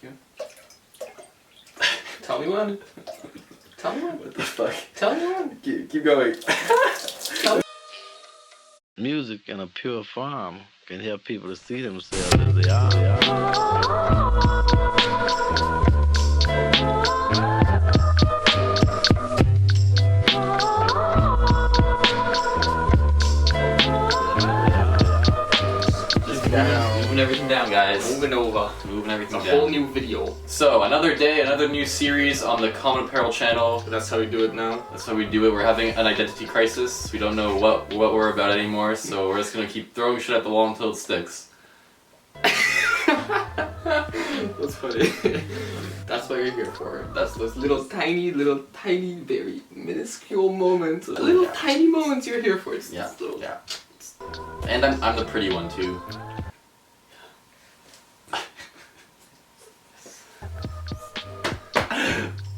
you. Tell me when. Tell me when. What the fuck? Tell me when. Keep going. Tell me. Music in a pure form can help people to see themselves as they are. Moving everything down, guys. Moving over. Moving everything It's a down. whole new video. So, another day, another new series on the Common Apparel channel. That's how we do it now. That's how we do it. We're having an identity crisis. We don't know what we're about anymore, so we're just gonna keep throwing shit at the wall until it sticks. That's funny. That's what you're here for. That's those little tiny, very minuscule moments. Little tiny moments you're here for. Just Yeah. little. Yeah. And I'm the pretty one too.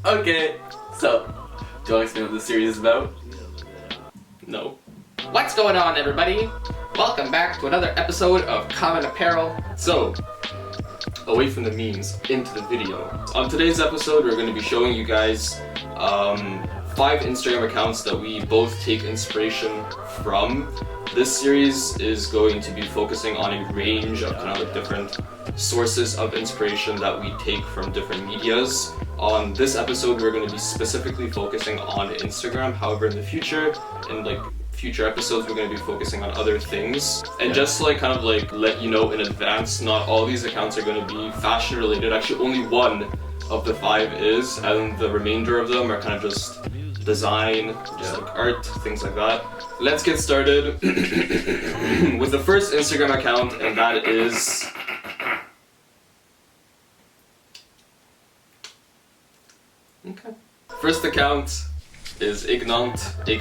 Okay, so, do you want to explain what this series is about? No. What's going on, everybody? Welcome back to another episode of Common Apparel. So, away from the memes, into the video. On today's episode, we're going to be showing you guys 5 Instagram accounts that we both take inspiration from. This series is going to be focusing on a range of kind of like different sources of inspiration that we take from different medias. On this episode, we're going to be specifically focusing on Instagram. However, in the future, in like future episodes, we're going to be focusing on other things. And just to like kind of like let you know in advance, not all these accounts are going to be fashion related. Actually, only one of the 5 is, and the remainder of them are kind of just design, just like art, things like that. Let's get started with the first Instagram account, and that is okay. First account is Ignant. I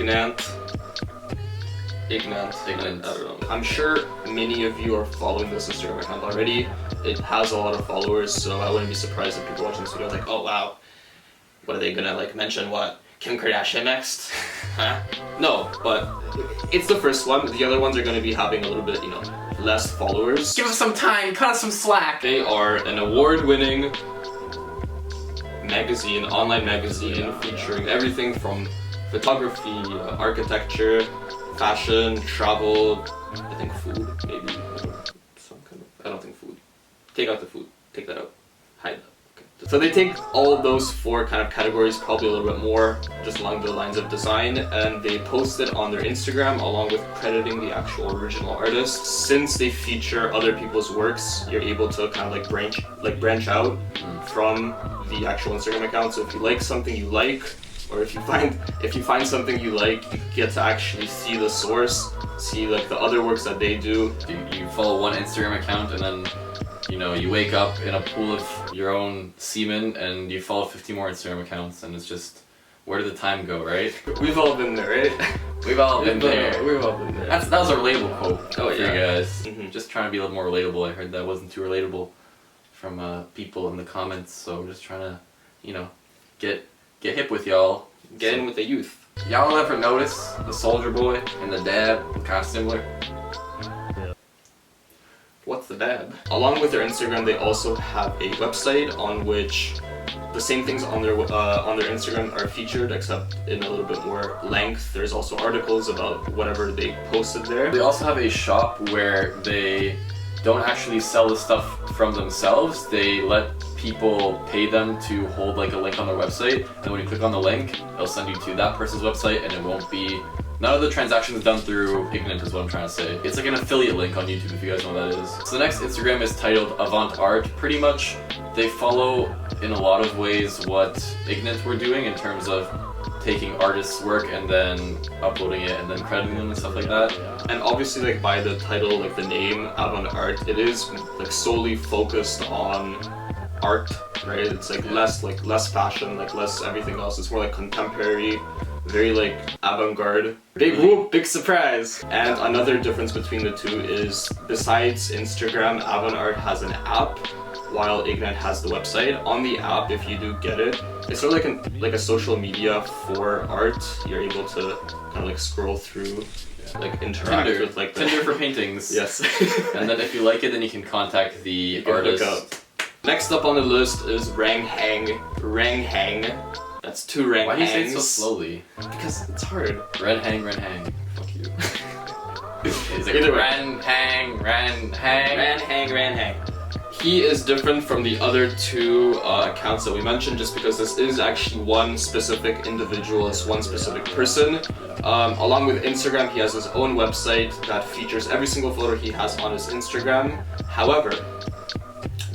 don't know. I'm sure many of you are following this Instagram account already. It has a lot of followers, so I wouldn't be surprised if people watching this video are like, oh wow, what are they gonna like mention? What? Kim Kardashian next? Huh? No, but it's the first one. The other ones are going to be having a little bit, less followers. Give us some time, cut us some slack! They are an award-winning magazine, online magazine, featuring everything from photography, architecture, fashion, travel, I think food, maybe. I don't think food. Take out the food. Take that out. Hide that. So they take all of those 4 kind of categories, probably a little bit more, just along the lines of design, and they post it on their Instagram along with crediting the actual original artist. Since they feature other people's works, you're able to kind of like branch out from the actual Instagram account. So if you like something you like, or if you find something you like, you get to actually see the source, see like the other works that they do. You follow one Instagram account and then you wake up in a pool of your own semen and you follow 50 more Instagram accounts and it's just, where did the time go, right? We've all been there, right? We've all been there. We've all been there. That was a relatable quote for you guys. Mm-hmm. Just trying to be a little more relatable. I heard that wasn't too relatable from people in the comments, so I'm just trying to, get hip with y'all. Get in with the youth. Y'all ever notice the Soldier Boy and the dad kind of similar? What's the dad? Along with their Instagram, they also have a website on which the same things on their Instagram are featured, except in a little bit more length. There's also articles about whatever they posted there. They also have a shop where they don't actually sell the stuff from themselves. They let people pay them to hold like a link on their website, and when you click on the link, it'll send you to that person's website, and it won't be. None of the transactions done through Ignant is what I'm trying to say. It's like an affiliate link on YouTube if you guys know what that is. So the next Instagram is titled Avant Art. Pretty much, they follow in a lot of ways what Ignant were doing in terms of taking artists' work and then uploading it and then crediting them and stuff like that. And obviously, like by the title, like the name Avant Art, it is like solely focused on art, right? It's like less fashion, like less everything else. It's more like contemporary, very like avant-garde. Big surprise! And another difference between the two is, besides Instagram, Avant Art has an app, while Ignant has the website. On the app, if you do get it, it's sort of like a social media for art. You're able to kind of like scroll through, like interact with like Tinder for paintings. Yes. And then if you like it, then you can contact the You can artist. hook up. Next up on the list is Ren Hang. Ren Hang. That's two Ren Hangs. Why do you say it so slowly? Because it's hard. Ren Hang, Ren Hang. Fuck you. He's like, Ren Hang, Ren Hang. Ren Hang, Ren Hang. He is different from the other two accounts that we mentioned just because this is actually one specific individual, it's one specific person. Along with Instagram, he has his own website that features every single photo he has on his Instagram. However,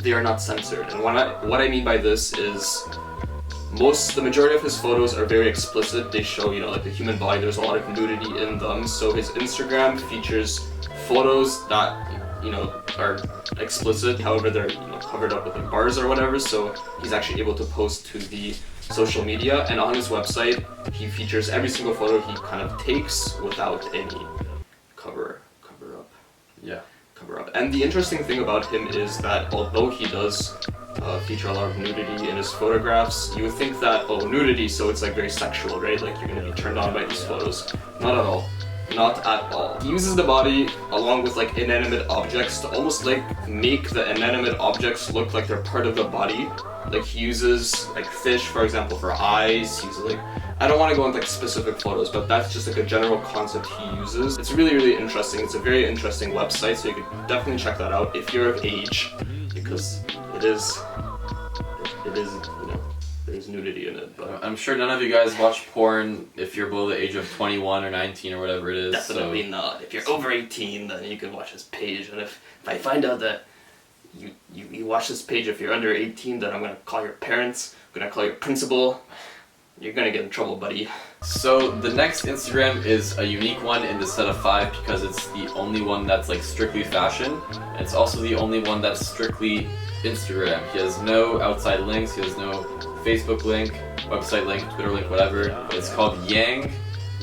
they are not censored. And what I mean by this is the majority of his photos are very explicit. They show, you know, like the human body, there's a lot of nudity in them. So his Instagram features photos that, you know, are explicit. However, they're, you know, covered up with like bars or whatever. So he's actually able to post to the social media. And on his website, he features every single photo he kind of takes without any cover up. Yeah. Cover up. And the interesting thing about him is that although he does feature a lot of nudity in his photographs, you would think that, oh, nudity, so it's like very sexual, right? Like you're gonna be turned on by these photos. Not at all. Not at all. He uses the body along with like inanimate objects to almost like make the inanimate objects look like they're part of the body. Like he uses like fish, for example, for eyes. He uses like, I don't want to go into like specific photos, but that's just like a general concept he uses. It's really, really interesting. It's a very interesting website, so you could definitely check that out if you're of age, because it is, you know, there's nudity in it. But I'm sure none of you guys watch porn if you're below the age of 21 or 19 or whatever it is. definitely not. If you're over 18, then you can watch this page. And if I find out that you watch this page if you're under 18, then I'm gonna call your parents. I'm gonna call your principal. You're gonna get in trouble, buddy. So the next Instagram is a unique one in the set of 5 because it's the only one that's like strictly fashion. And it's also the only one that's strictly Instagram. He has no outside links, he has no Facebook link, website link, Twitter link, whatever. It's called Yang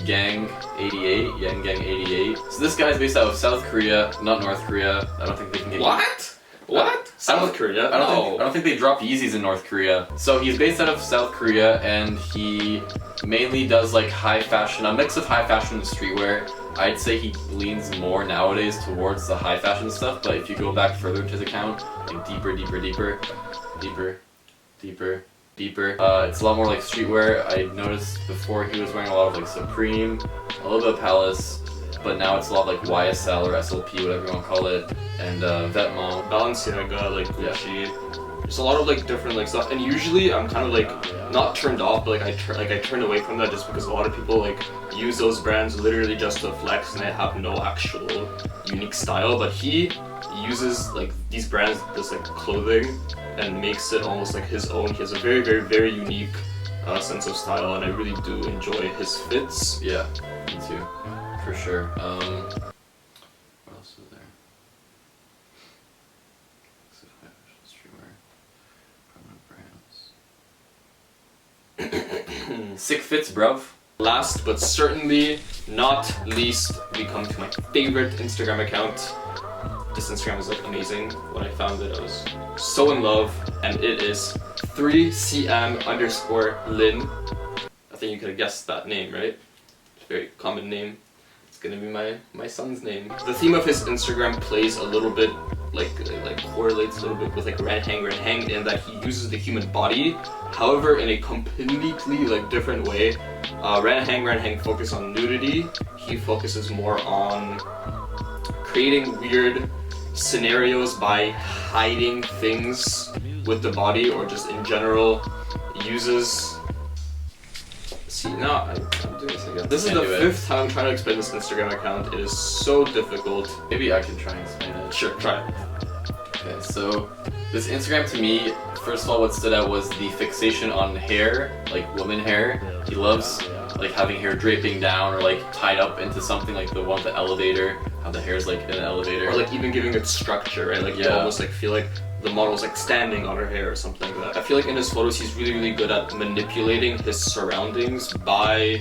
Gang 88. Yang Gang 88. So this guy's based out of South Korea, not North Korea. I don't think they can get What? What? South Korea? I don't think they drop Yeezys in North Korea. So he's based out of South Korea and he mainly does like high fashion, a mix of high fashion and streetwear. I'd say he leans more nowadays towards the high fashion stuff, but if you go back further into his account, like deeper, it's a lot more like streetwear. I noticed before he was wearing a lot of like Supreme, a little bit of Palace, but now it's a lot like YSL or SLP, whatever you want to call it, and Vetements. Balenciaga, like Gucci. There's a lot of like different like stuff, and usually I'm kind of like not turned off, but like I turn away from that just because a lot of people like use those brands literally just to flex and they have no actual unique style. But he uses like these brands, this like clothing, and makes it almost like his own. He has a very, very, very unique sense of style, and I really do enjoy his fits. Yeah, me too, for sure. What else is there? Streetwear, prominent brands. Sick fits, bruv. Last but certainly not least, we come to my favorite Instagram account. This Instagram is like amazing. When I found it, I was so in love, and it is 3cm_Lynn. I think you could have guessed that name, right? It's a very common name. It's gonna be my son's name. The theme of his Instagram plays a little bit like correlates a little bit with like Ren Hang in that he uses the human body, however in a completely like different way. Ren Hang focus on nudity. He focuses more on creating weird scenarios by hiding things with the body, or just in general uses. See, now I'm doing this again. This is the 5th time I'm trying to explain this Instagram account. It is so difficult. Maybe I can try and explain it. Sure, try it. Okay, so this Instagram to me, first of all, what stood out was the fixation on hair, like woman hair. He loves like having hair draping down or like tied up into something, like the one with the elevator, how the hair's like in an elevator. Or like even giving it structure, right? Like you almost like feel like the model's like standing on her hair or something like that. I feel like in his photos he's really, really good at manipulating his surroundings by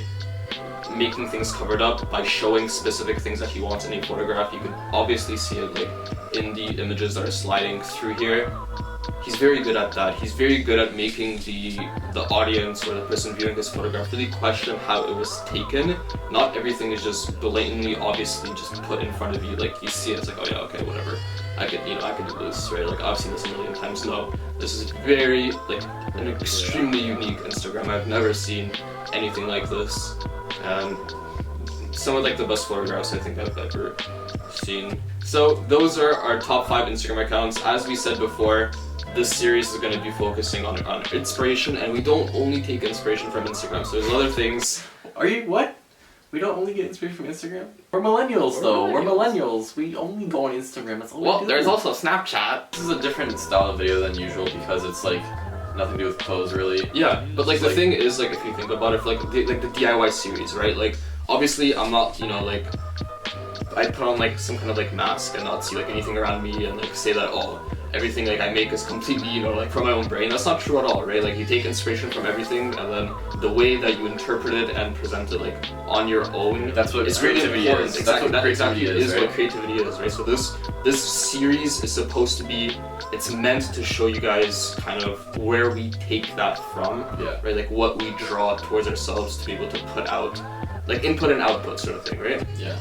making things covered up, by showing specific things that he wants in a photograph. You can obviously see it like in the images that are sliding through here. He's very good at that. He's very good at making the audience or the person viewing his photograph really question how it was taken. Not everything is just blatantly, obviously just put in front of you. Like you see it, it's like, oh yeah, okay, whatever. I could do this, right? Like I've seen this a million times. No, this is very like an extremely unique Instagram. I've never seen anything like this. Some of like the best photographs I think I've ever seen. So those are our top 5 Instagram accounts. As we said before, this series is going to be focusing on inspiration, and we don't only take inspiration from Instagram. So there's other things. Are you what? We don't only get inspiration from Instagram? We're millennials though. We're millennials. We only go on Instagram. That's all we do. There's also Snapchat. This is a different style of video than usual because it's like nothing to do with clothes really. Yeah, but like the thing is, like if you think about it, for, like the DIY series, right? Like obviously I'm not, like I'd put on like some kind of like mask and not see like anything around me and like say that everything like I make is completely, like from my own brain. That's not true at all, right? Like you take inspiration from everything and then the way that you interpret it and present it like on your own. That's what creativity really is. Exactly, That's what creativity is, right? What creativity is, right? So this series is supposed to be, it's meant to show you guys kind of where we take that from, Yeah. right? Like what we draw towards ourselves to be able to put out, like input and output sort of thing, right? Yeah.